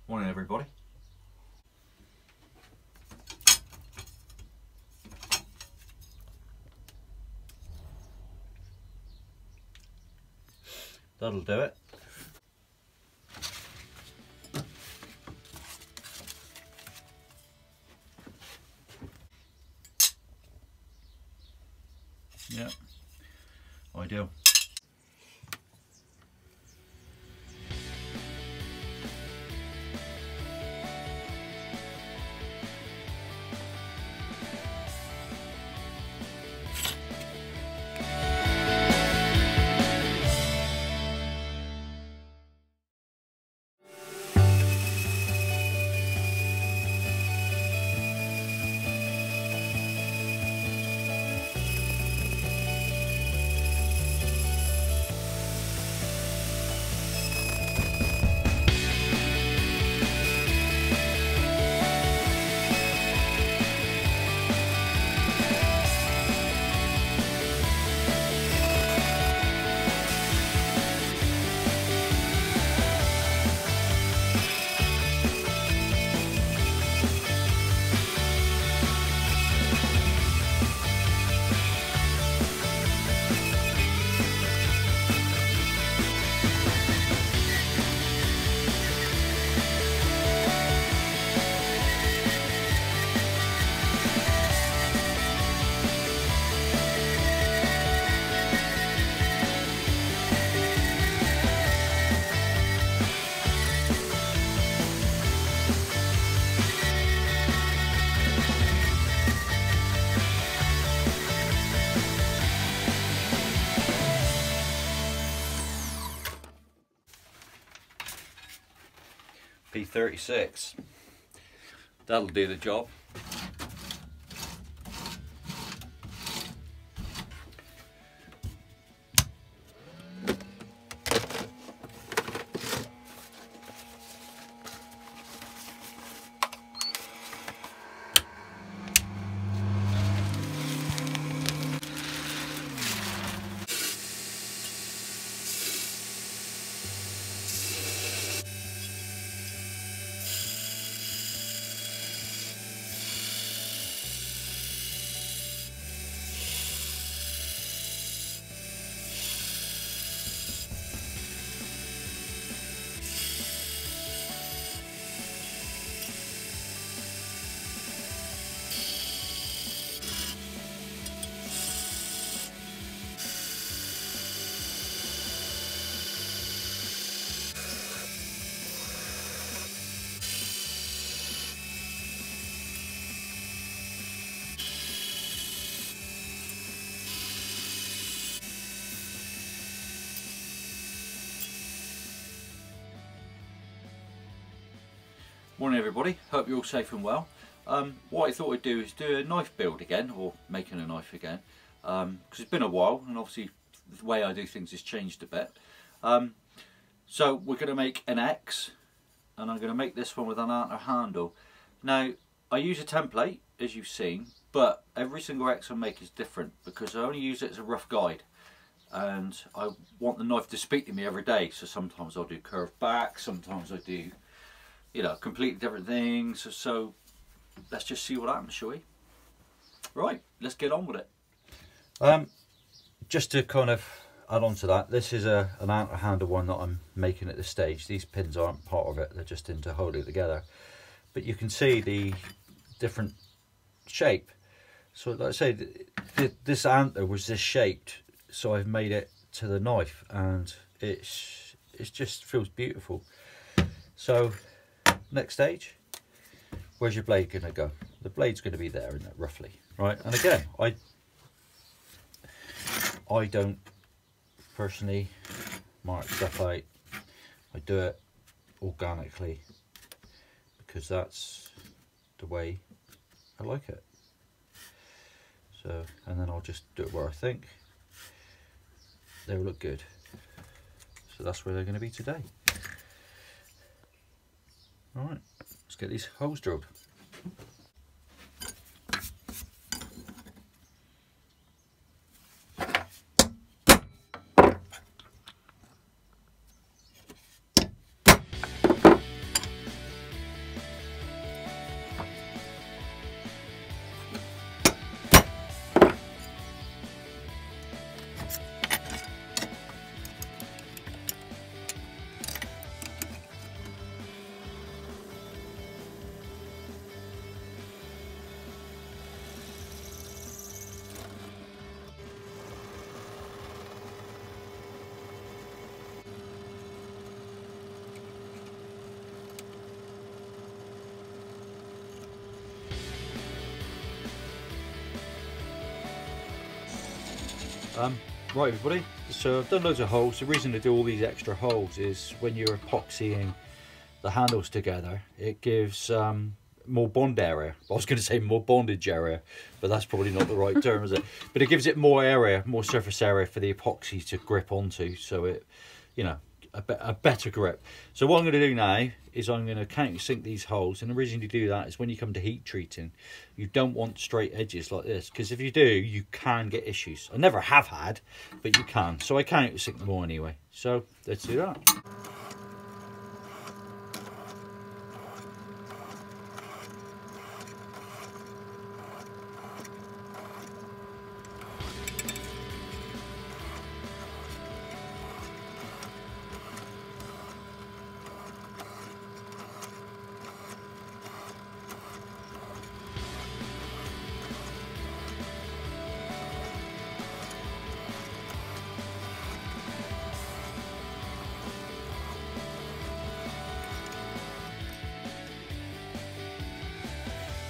Morning everybody. That'll do it. Yeah, ideal. P36. That'll do the job. Morning everybody, hope you're all safe and well. What I thought I'd do is do a knife build again, or making a knife again, because it's been a while and obviously the way I do things has changed a bit. So we're going to make an X, and I'm going to make this one with an Antler handle. Now I use a template as you've seen, but every single X I make is different because I only use it as a rough guide, and I want the knife to speak to me every day. So sometimes I'll do curved back, sometimes I do, you know, completely different things. So let's just see what happens, shall we? Right, let's get on with it. Just to kind of add on to that, this is an Antler handle one that I'm making at this stage. These pins aren't part of it, they're just in to hold it together. But you can see the different shape. So like I say, this antler was this shaped, so I've made it to the knife, and it just feels beautiful. So next stage, where's your blade going to go? The blade's going to be there, isn't it, roughly, right? And again, I don't personally mark stuff out. I do it organically because that's the way I like it. So, and then I'll just do it where I think they'll look good. So that's where they're going to be today. Alright, let's get these holes drilled. Right everybody, so I've done loads of holes. The reason to do all these extra holes is when you're epoxying the handles together, it gives more bond area. I was going to say more bondage area, but that's probably not the right term, is it? But it gives it more area, more surface area for the epoxy to grip onto, so it, you know, a better grip. So what I'm going to do now is I'm going to countersink these holes, and the reason to do that is when you come to heat treating, you don't want straight edges like this, because if you do, you can get issues. I never have had, but you can. So I countersink them all anyway. So let's do that.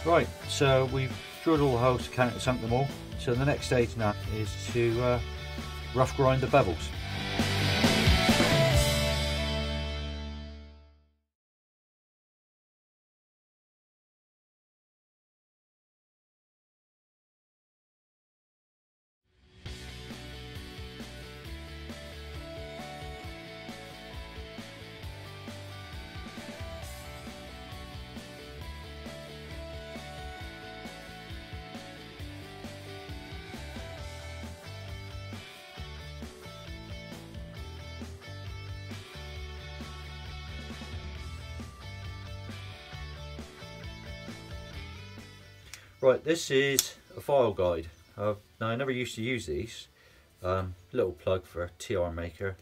Right, so we've drilled all the holes to countersunk them all. So the next stage now is to rough grind the bevels. Right, this is a file guide. Now I never used to use these. Little plug for a TR maker.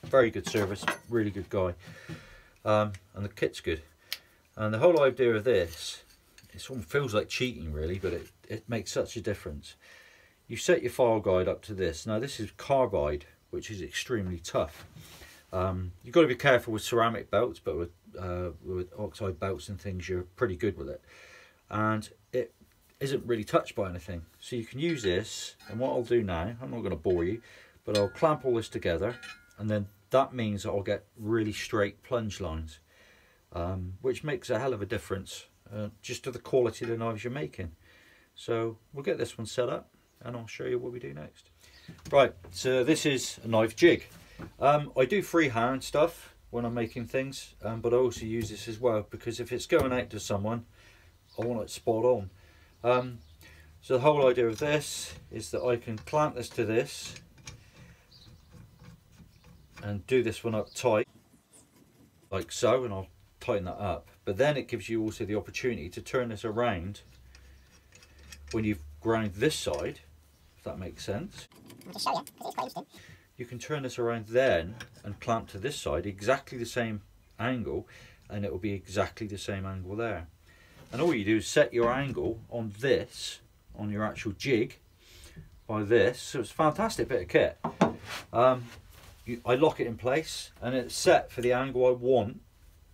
Very good service, really good guy. And the kit's good. And the whole idea of this, it sort of feels like cheating really, but it makes such a difference. You set your file guide up to this. Now this is carbide, which is extremely tough. You've got to be careful with ceramic belts, but with oxide belts and things, you're pretty good with it. And it isn't really touched by anything, so you can use this. And what I'll do now, I'm not going to bore you, but I'll clamp all this together, and then that means that I'll get really straight plunge lines, which makes a hell of a difference just to the quality of the knives you're making. So we'll get this one set up and I'll show you what we do next. Right, so this is a knife jig. I do freehand stuff when I'm making things, but I also use this as well, because if it's going out to someone, I want it spot on. So the whole idea of this is that I can clamp this to this and do this one up tight like so, and I'll tighten that up, but then it gives you also the opportunity to turn this around when you've ground this side, if that makes sense. I'll just show you, because it's quite interesting. You can turn this around then and clamp to this side, exactly the same angle, and it will be exactly the same angle there. And all you do is set your angle on this, on your actual jig, by this. So it's a fantastic bit of kit. I lock it in place, and it's set for the angle I want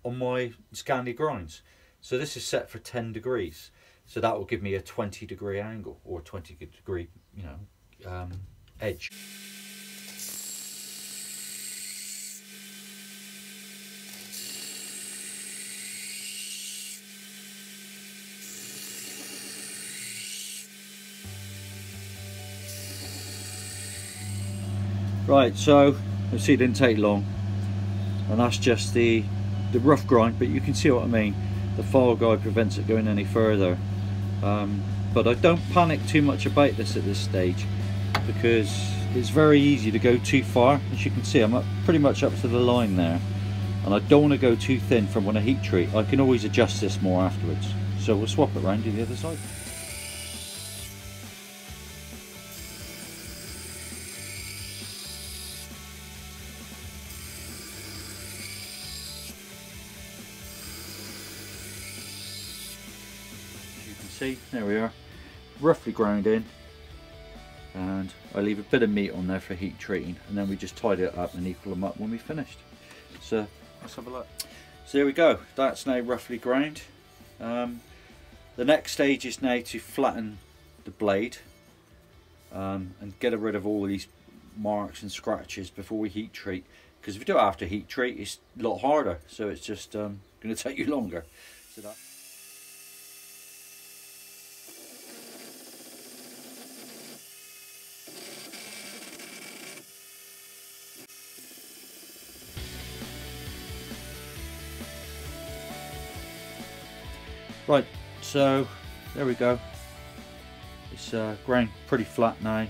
on my Scandi grinds. So this is set for 10 degrees. So that will give me a 20-degree angle, or a 20-degree, you know, edge. Right, so you see it didn't take long, and that's just the rough grind, but you can see what I mean. The file guide prevents it going any further, but I don't panic too much about this at this stage, because it's very easy to go too far. As you can see, I'm pretty much up to the line there, and I don't want to go too thin from when I heat treat. I can always adjust this more afterwards, so we'll swap it around to the other side. See, there we are, roughly ground in, and I leave a bit of meat on there for heat treating, and then we just tidy it up and equal them up when we finished. So let's have a look. So there we go, that's now roughly ground. The next stage is now to flatten the blade, and get rid of all these marks and scratches before we heat treat, because if you do it after heat treat it's a lot harder, so it's just going to take you longer. So that right, so there we go. It's ground pretty flat now,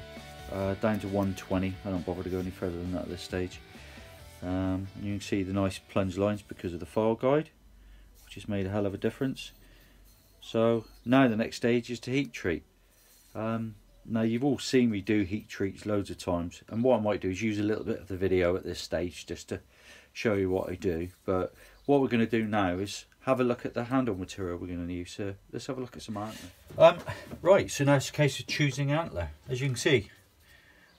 down to 120. I don't bother to go any further than that at this stage. You can see the nice plunge lines because of the file guide, which has made a hell of a difference. So now the next stage is to heat treat. Now you've all seen me do heat treats loads of times, and what I might do is use a little bit of the video at this stage just to show you what I do. But what we're going to do now is have a look at the handle material we're going to use. So let's have a look at some Antler. Right, so now it's a case of choosing Antler. As you can see,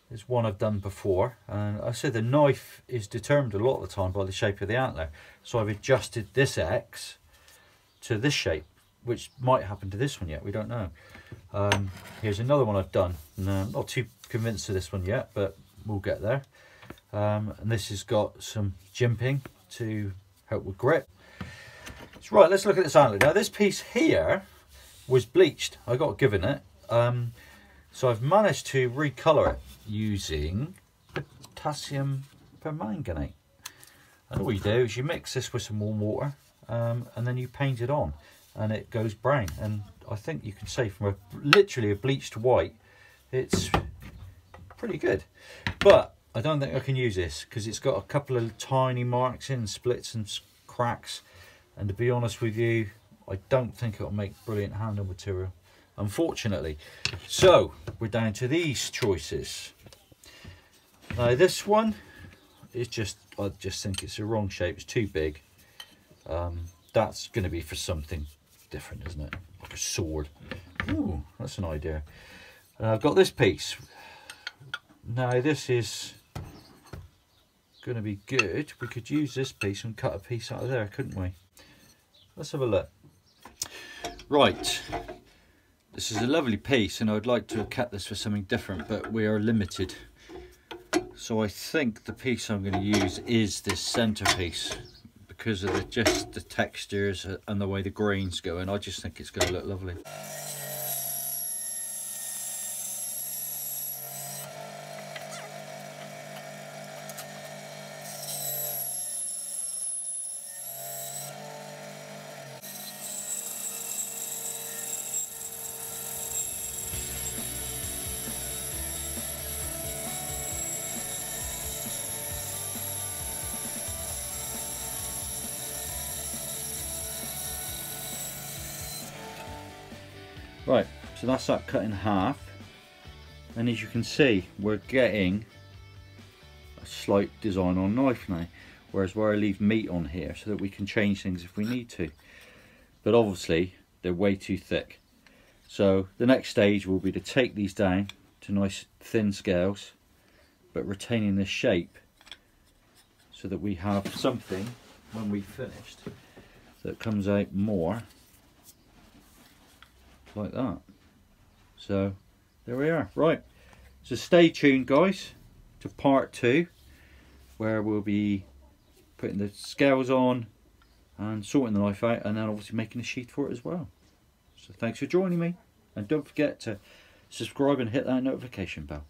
there's one I've done before, and I said the knife is determined a lot of the time by the shape of the antler. So I've adjusted this X to this shape, which might happen to this one yet, we don't know. Here's another one I've done, and I'm not too convinced of this one yet, but we'll get there. And this has got some jimping to help with grip. So right, let's look at this antler. Now this piece here was bleached, I got given it. So I've managed to recolour it using potassium permanganate. And all you do is you mix this with some warm water, and then you paint it on, and it goes brown. And I think you can say from literally a bleached white, it's pretty good. But I don't think I can use this because it's got a couple of tiny marks in, splits and cracks. And to be honest with you, I don't think it'll make brilliant handle material, unfortunately. So we're down to these choices. Now this one is just, I just think it's the wrong shape, it's too big. That's going to be for something different, isn't it? Like a sword. Ooh, that's an idea. I've got this piece. Now this is going to be good. We could use this piece and cut a piece out of there, couldn't we? Let's have a look. Right, this is a lovely piece, and I'd like to have kept this for something different, but we are limited. So I think the piece I'm going to use is this centerpiece because of just the textures and the way the grains go, and I just think it's going to look lovely. Right, so that's that cut in half, and as you can see we're getting a slight design on knife now, whereas where I leave meat on here so that we can change things if we need to, but obviously they're way too thick. So the next stage will be to take these down to nice thin scales, but retaining this shape so that we have something when we've finished that comes out more like that. So there we are. Right, so stay tuned guys to part 2, where we'll be putting the scales on and sorting the knife out, and then obviously making a sheath for it as well. So thanks for joining me, and don't forget to subscribe and hit that notification bell.